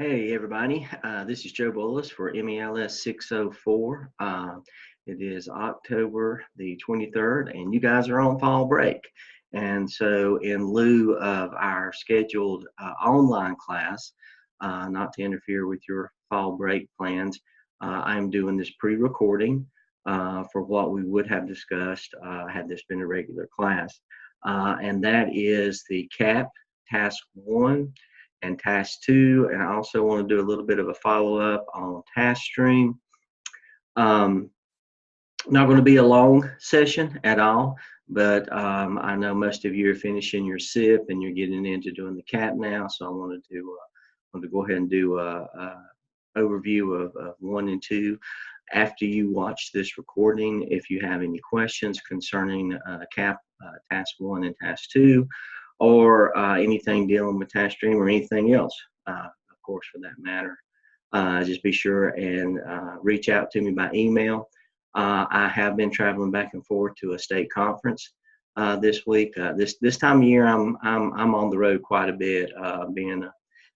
Hey everybody, this is Joe Bullis for MELS 604. It is October the 23rd, and you guys are on fall break. And so, in lieu of our scheduled online class, not to interfere with your fall break plans, I'm doing this pre recording for what we would have discussed had this been a regular class. And that is the CAP Task 1 and task 2, and I also want to do a little bit of a follow-up on task stream. Not going to be a long session at all, but I know most of you are finishing your SIP and you're getting into doing the CAP now, so I wanted to go ahead and do a overview of 1 and 2. After you watch this recording, if you have any questions concerning CAP task 1 and task 2, or anything dealing with task stream or anything else, of course, for that matter, just be sure and reach out to me by email. I have been traveling back and forth to a state conference this week. This time of year, I'm on the road quite a bit, being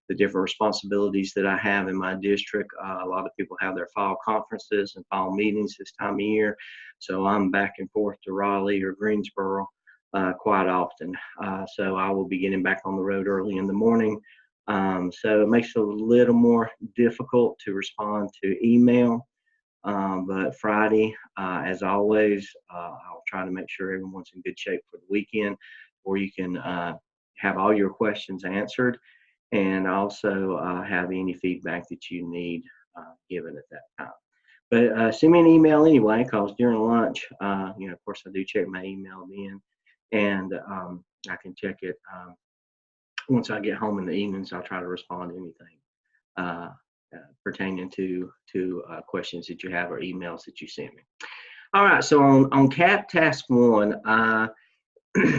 the different responsibilities that I have in my district. A lot of people have their fall conferences and fall meetings this time of year, so I'm back and forth to Raleigh or Greensboro quite often. So I will be getting back on the road early in the morning. So it makes it a little more difficult to respond to email. But Friday, as always, I'll try to make sure everyone's in good shape for the weekend, where you can have all your questions answered and also have any feedback that you need given at that time. But send me an email anyway, because during lunch, of course, I do check my email then, and I can check it once I get home in the evenings. I'll try to respond to anything pertaining to questions that you have or emails that you send me. All right, so on CAP Task 1,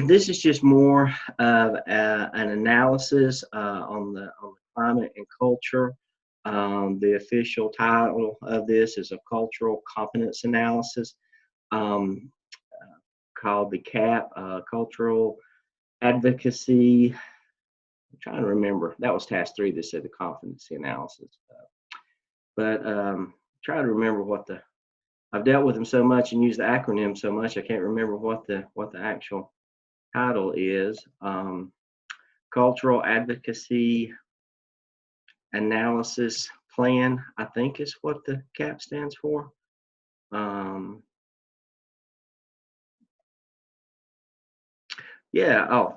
this is just more of an analysis on the climate and culture. The official title of this is a cultural competence analysis, called the CAP, Cultural Advocacy. I'm trying to remember. That was task 3 that said the competency analysis. But try to remember I've dealt with them so much and used the acronym so much, I can't remember what the actual title is. Cultural Advocacy Analysis Plan, I think, is what the CAP stands for.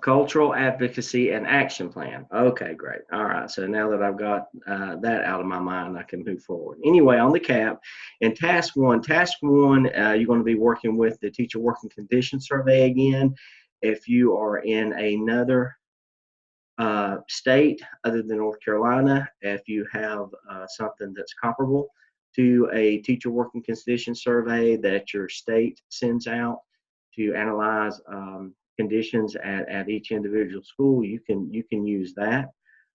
Cultural Advocacy and Action Plan. Okay, great. All right, so now that I've got that out of my mind, I can move forward. Anyway, on the CAP, in task 1, you're going to be working with the Teacher Working Condition Survey again. If you are in another state other than North Carolina, if you have something that's comparable to a Teacher Working Condition Survey that your state sends out to analyze conditions at each individual school, you can use that.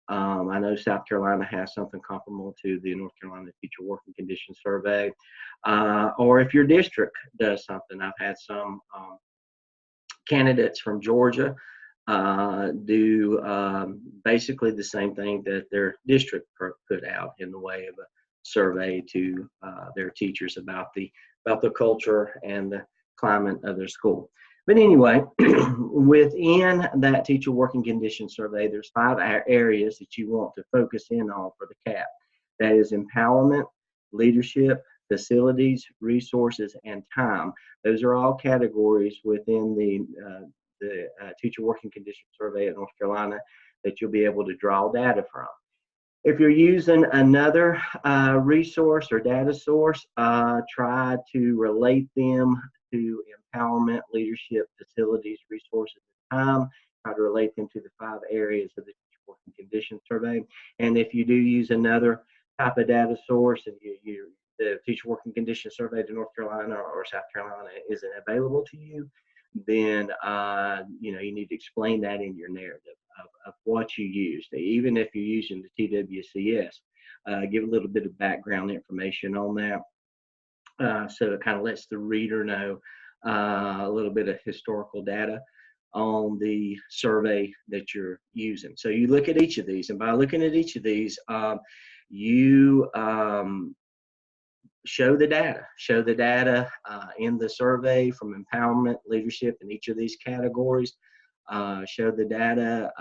I know South Carolina has something comparable to the North Carolina Teacher Working Condition Survey, or if your district does something. I've had some candidates from Georgia do basically the same thing that their district put out in the way of a survey to their teachers about the culture and the climate of their school. But anyway, within that Teacher Working Condition Survey, there's 5 areas that you want to focus in on for the CAP. That is empowerment, leadership, facilities, resources, and time. Those are all categories within the Teacher Working Condition Survey at North Carolina that you'll be able to draw data from. If you're using another resource or data source, try to relate them to empowerment, leadership, facilities, resources, and time. Try to relate them to the 5 areas of the Teacher Working Condition Survey. And if you do use another type of data source, and the Teacher Working Condition Survey to North Carolina or South Carolina isn't available to you, then you need to explain that in your narrative of what you used. Even if you're using the TWCS, give a little bit of background information on that, so it kind of lets the reader know a little bit of historical data on the survey that you're using. So you look at each of these, and by looking at each of these, you show the data in the survey from empowerment, leadership in each of these categories. Show the data,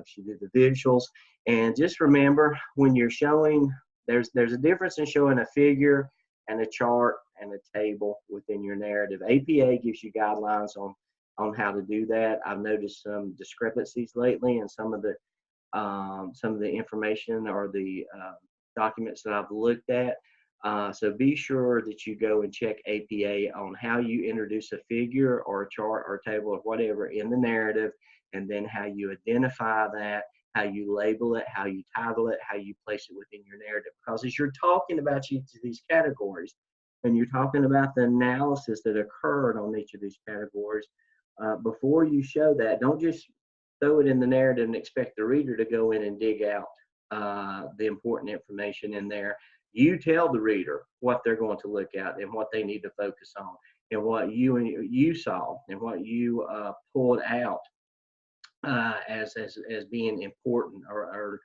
show the visuals, and just remember when you're showing, there's a difference in showing a figure and a chart and a table within your narrative. APA gives you guidelines on how to do that. I've noticed some discrepancies lately in some of the information or the documents that I've looked at. So be sure that you go and check APA on how you introduce a figure or a chart or a table or whatever in the narrative, and then how you identify that, how you label it, how you title it, how you place it within your narrative. Because as you're talking about each of these categories, and you're talking about the analysis that occurred on each of these categories, before you show that, don't just throw it in the narrative and expect the reader to go in and dig out the important information in there. You tell the reader what they're going to look at and what they need to focus on, and what you saw and what you pulled out as being important or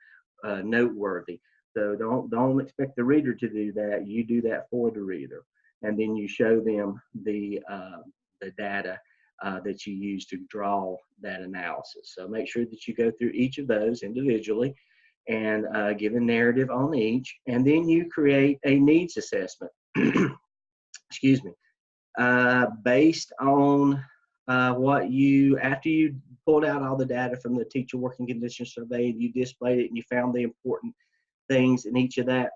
noteworthy. So don't expect the reader to do that. You do that for the reader, and then you show them the data that you use to draw that analysis. So make sure that you go through each of those individually and give a narrative on each, and then you create a needs assessment. Excuse me, based on what you, after you pulled out all the data from the teacher working condition survey and you displayed it and you found the important things in each of that,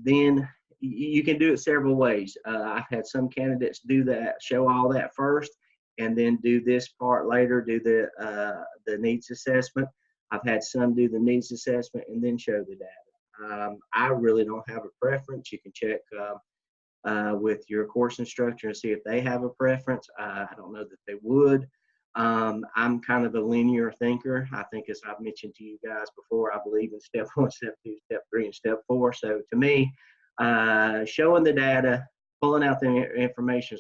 then you can do it several ways. I've had some candidates do that, show all that first, and then do this part later, do the needs assessment. I've had some do the needs assessment and then show the data. I really don't have a preference. You can check with your course instructor and see if they have a preference. I don't know that they would. I'm kind of a linear thinker. I think, as I've mentioned to you guys before, I believe in step 1, step 2, step 3, and step 4. So to me, showing the data, pulling out the information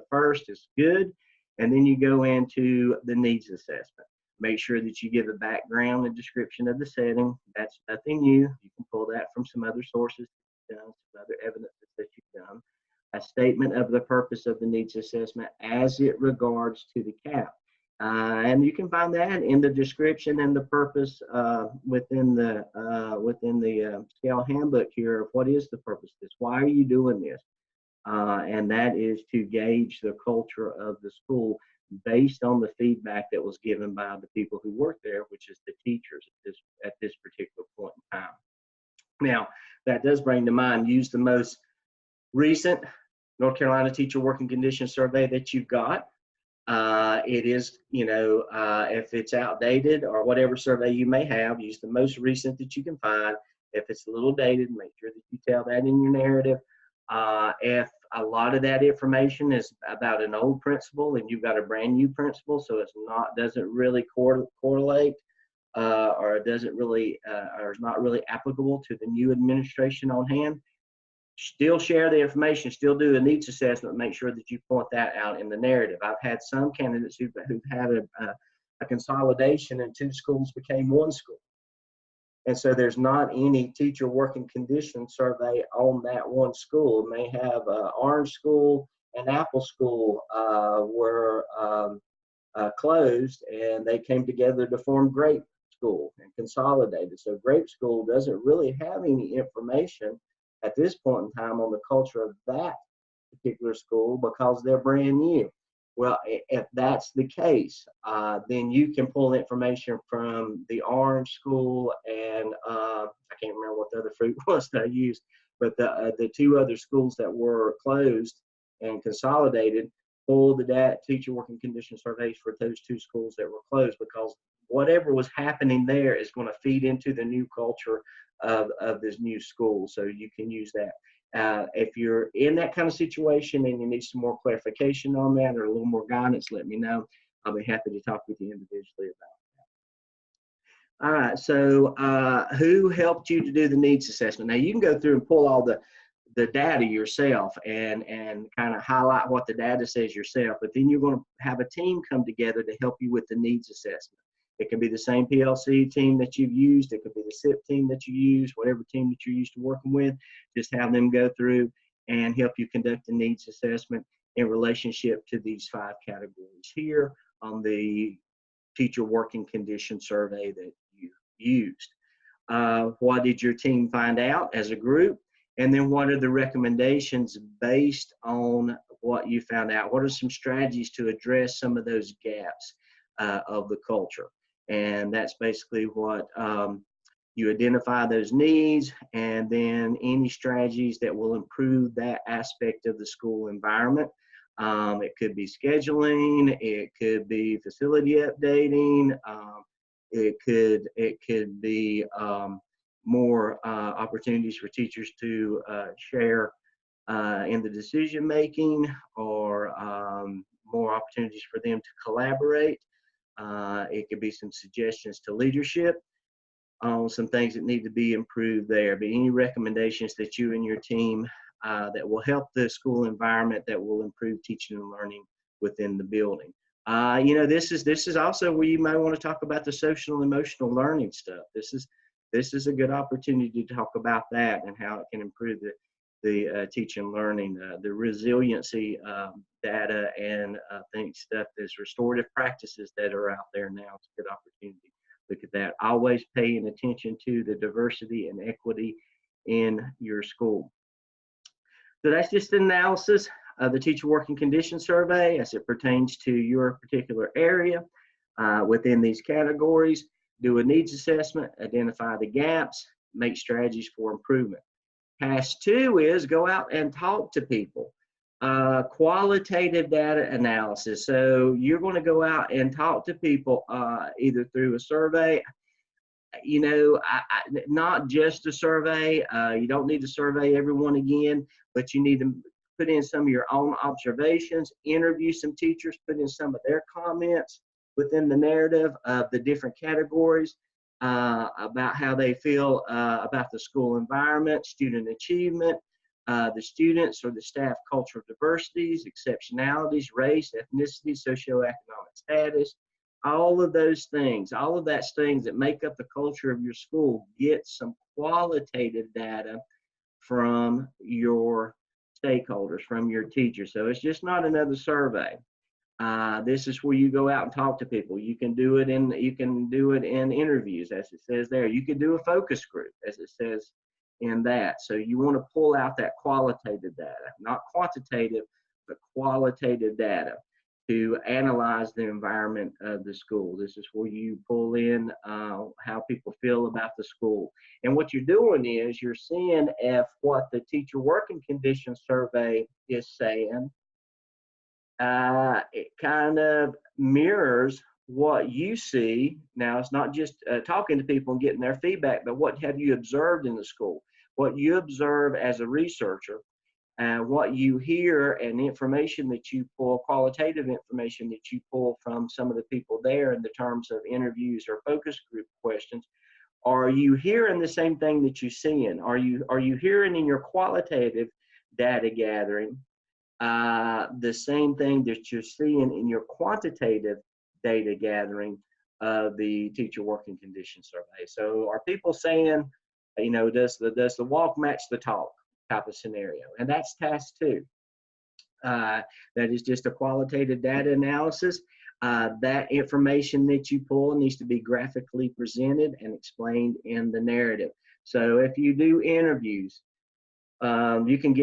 first is good, and then you go into the needs assessment. Make sure that you give a background and description of the setting. That's nothing new. You can pull that from some other sources, some other evidence that you've done. A statement of the purpose of the needs assessment as it regards to the CAP. And you can find that in the description and the purpose within the scale handbook here of what is the purpose of this, why are you doing this? And that is to gauge the culture of the school based on the feedback that was given by the people who work there, which is the teachers at this particular point in time. Now, that does bring to mind, use the most recent North Carolina Teacher Working Conditions Survey that you've got. It is, if it's outdated or whatever survey you may have, use the most recent that you can find. If it's a little dated, make sure that you tell that in your narrative. If a lot of that information is about an old principal and you've got a brand new principal, so doesn't really correlate, or doesn't really, or is not really applicable to the new administration on hand, still share the information, still do a needs assessment, make sure that you point that out in the narrative. I've had some candidates who've had a consolidation and 2 schools became 1 school. And so there's not any teacher working condition survey on that 1 school. It may have Orange School and Apple School were closed, and they came together to form Grape School and consolidated. So Grape School doesn't really have any information at this point in time on the culture of that particular school because they're brand new. Well, if that's the case, then you can pull information from the Orange School and I can't remember what the other fruit was that I used, but the 2 other schools that were closed and consolidated, pull the teacher working condition surveys for those 2 schools that were closed, because whatever was happening there is going to feed into the new culture of this new school. So you can use that. If you're in that kind of situation and you need some more clarification on that or a little more guidance, let me know. I'll be happy to talk with you individually about that. All right, so who helped you to do the needs assessment? Now you can go through and pull all the the data yourself and kind of highlight what the data says yourself. But then you're going to have a team come together to help you with the needs assessment. It can be the same PLC team that you've used. It could be the SIP team that you use, whatever team that you're used to working with. Just have them go through and help you conduct the needs assessment in relationship to these 5 categories here on the teacher working condition survey that you used. What did your team find out as a group? And then what are the recommendations based on what you found out? What are some strategies to address some of those gaps of the culture? And that's basically what you identify those needs, and then any strategies that will improve that aspect of the school environment. It could be scheduling, it could be facility updating, it could be more opportunities for teachers to share in the decision making, or more opportunities for them to collaborate. It could be some suggestions to leadership on some things that need to be improved there. But any recommendations that you and your team that will help the school environment, that will improve teaching and learning within the building. This is also where you might want to talk about the social and emotional learning stuff. This is a good opportunity to talk about that and how it can improve the teaching and learning, the resiliency data, and things stuff. There's restorative practices that are out there now. It's a good opportunity. Look at that. Always paying attention to the diversity and equity in your school. So that's just an analysis of the teacher working condition survey as it pertains to your particular area within these categories. Do a needs assessment, identify the gaps, make strategies for improvement. Task 2 is go out and talk to people. Qualitative data analysis. So you're going to go out and talk to people either through a survey, not just a survey. You don't need to survey everyone again, but you need to put in some of your own observations, interview some teachers, put in some of their comments within the narrative of the different categories about how they feel about the school environment, student achievement, the students or the staff cultural diversities, exceptionalities, race, ethnicity, socioeconomic status, all of those things, all of that's things that make up the culture of your school. Get some qualitative data from your stakeholders, from your teachers. So it's just not another survey. This is where you go out and talk to people. You can do it in interviews, as it says there. You can do a focus group, as it says in that. So you want to pull out that qualitative data, not quantitative, but qualitative data to analyze the environment of the school. This is where you pull in how people feel about the school. And what you're doing is you're seeing if what the teacher working conditions survey is saying, it kind of mirrors what you see. Now, it's not just talking to people and getting their feedback, but what have you observed in the school? What you observe as a researcher, and what you hear, and the information that you pull, qualitative information that you pull from some of the people there in the terms of interviews or focus group questions. Are you hearing the same thing that you're seeing? Are you hearing in your qualitative data gathering the same thing that you're seeing in your quantitative data gathering of the teacher working condition survey? So are people saying, does the walk match the talk type of scenario? And that's task 2. That is just a qualitative data analysis. That information that you pull needs to be graphically presented and explained in the narrative. So if you do interviews, you can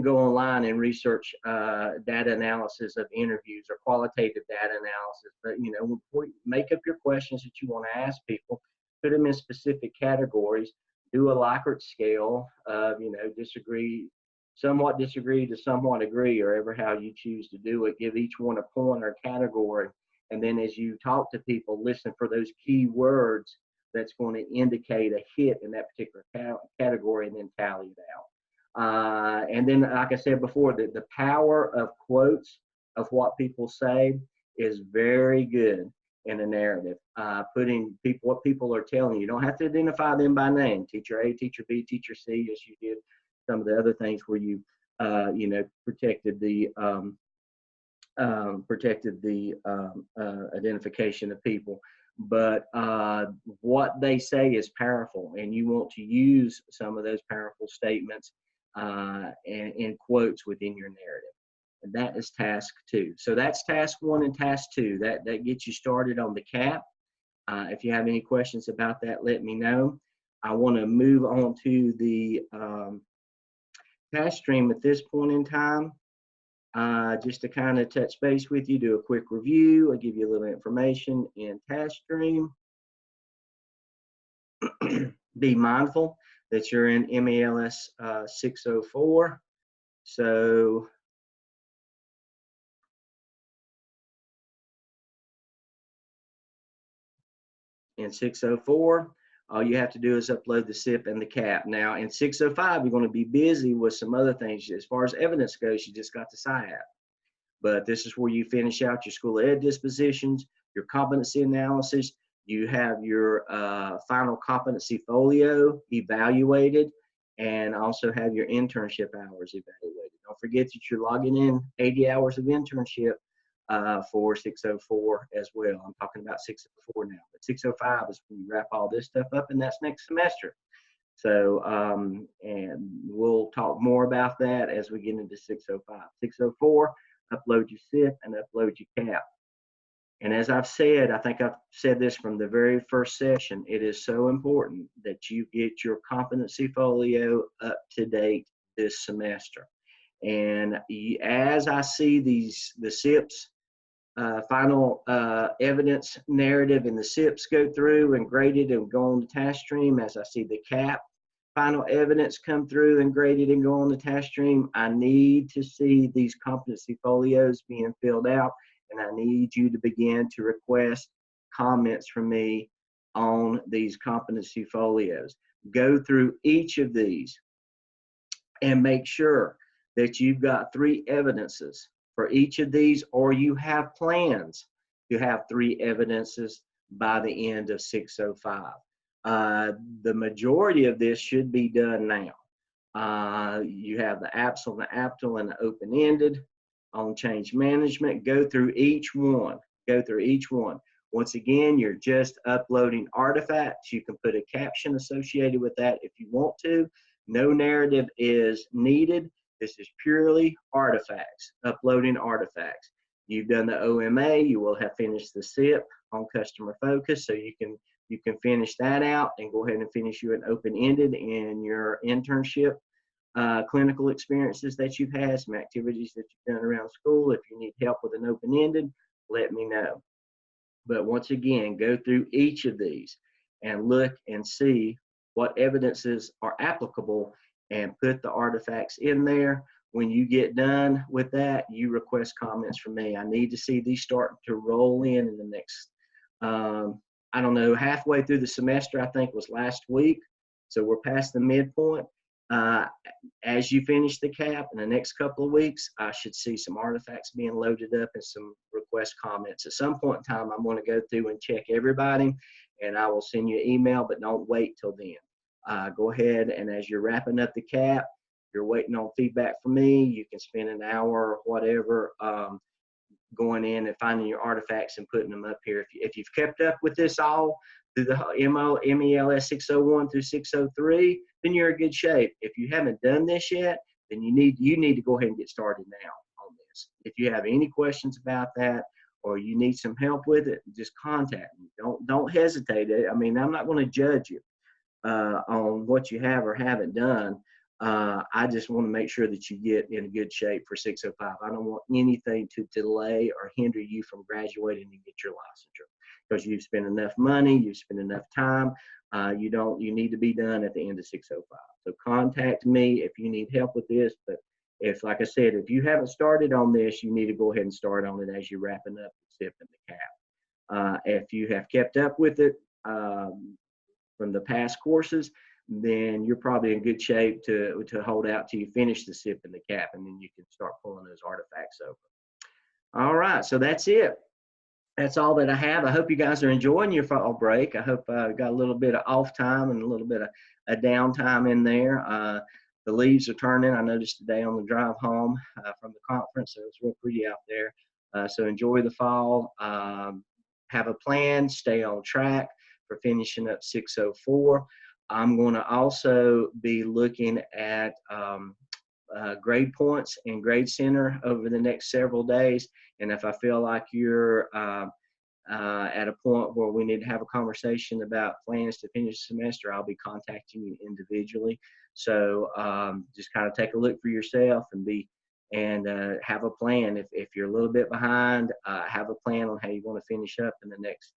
go online and research data analysis of interviews or qualitative data analysis. But before you make up your questions that you want to ask people, put them in specific categories. Do a Likert scale of somewhat disagree to somewhat agree, or ever how you choose to do it. Give each one a point or category, and then as you talk to people, listen for those key words that's going to indicate a hit in that particular category, and then tally it out. And then, like I said before, the power of quotes of what people say is very good in a narrative. Putting what people are telling you. You don't have to identify them by name. Teacher A, Teacher B, Teacher C, as you did some of the other things where you, you know, protected the identification of people. But what they say is powerful, and you want to use some of those powerful statements and quotes within your narrative. And that is task 2. So that's task 1 and task 2. That gets you started on the CAP. If you have any questions about that, let me know. I want to move on to the task stream at this point in time. Just to kind of touch base with you, do a quick review. I'll give you a little information in task stream. Be mindful that you're in MELS 604. So in 604, all you have to do is upload the SIP and the CAP. Now in 605, you're going to be busy with some other things. As far as evidence goes, you just got the SIAP. But this is where you finish out your school ed dispositions, your competency analysis. You have your final competency folio evaluated, and also have your internship hours evaluated. Don't forget that you're logging in 80 hours of internship for 604 as well. I'm talking about 604 now, but 605 is when you wrap all this stuff up, and that's next semester. So, and we'll talk more about that as we get into 605. 604, upload your SIP and upload your CAP. And as I've said, I think I've said this from the very first session, it is so important that you get your competency folio up to date this semester. And as I see the SIPs, final evidence narrative and the SIPs go through and graded and go on the task stream, as I see the CAP final evidence come through and graded and go on the task stream, I need to see these competency folios being filled out, and I need you to begin to request comments from me on these competency folios. Go through each of these and make sure that you've got 3 evidences for each of these, or you have plans to have 3 evidences by the end of 605. The majority of this should be done now. You have the APSL, the APTL, and the open-ended on change management. Go through each one. Go through each one. Once again, you're just uploading artifacts. You can put a caption associated with that if you want to. No narrative is needed. This is purely artifacts, uploading artifacts. You've done the OMA. You will have finished the SIP on customer focus, so you can finish that out and go ahead and finish you an open-ended in your internship clinical experiences that you've had, some activities that you've done around school. If you need help with an open-ended, let me know. But once again, go through each of these and look and see what evidences are applicable and put the artifacts in there. When you get done with that, you request comments from me. I need to see these starting to roll in the next, I don't know, halfway through the semester, I think was last week. So we're past the midpoint. As you finish the CAP in the next couple of weeks, I should see some artifacts being loaded up and some request comments. At some point in time, I'm going to go through and check everybody, and I will send you an email, but don't wait till then. Go ahead, and as you're wrapping up the CAP, you're waiting on feedback from me, you can spend an hour or whatever going in and finding your artifacts and putting them up here. If you've kept up with this all through the MELS 601 through 603, then you're in good shape. If you haven't done this yet, then you need to go ahead and get started now on this. If you have any questions about that, or you need some help with it, just contact me. Don't hesitate. I mean, I'm not going to judge you on what you have or haven't done. I just want to make sure that you get in a good shape for 605. I don't want anything to delay or hinder you from graduating and get your licensure, because you've spent enough money, you've spent enough time. You need to be done at the end of 605. So contact me if you need help with this. But if, like I said, if you haven't started on this, you need to go ahead and start on it as you're wrapping up the SIP and the CAP. If you have kept up with it from the past courses, then you're probably in good shape to hold out till you finish the SIP and the CAP, and then you can start pulling those artifacts over. All right, so that's it. That's all that I have. I hope you guys are enjoying your fall break. I hope I got a little bit of off time and a little bit of a downtime in there. the leaves are turning. I noticed today on the drive home from the conference, so it's real pretty out there. So enjoy the fall. Have a plan. Stay on track for finishing up 604. I'm going to also be looking at grade points and grade center over the next several days. And if I feel like you're at a point where we need to have a conversation about plans to finish the semester, I'll be contacting you individually. So just kind of take a look for yourself and have a plan. If you're a little bit behind, have a plan on how you want to finish up in the next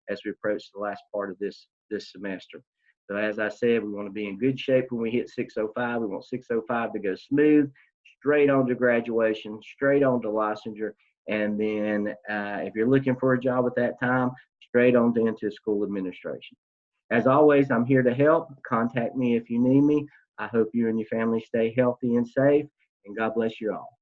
as we approach the last part of this semester. So as I said, we want to be in good shape when we hit 605. We want 605 to go smooth, straight on to graduation, straight on to licensure. And then if you're looking for a job at that time, straight on into school administration. As always, I'm here to help. Contact me if you need me. I hope you and your family stay healthy and safe, and God bless you all.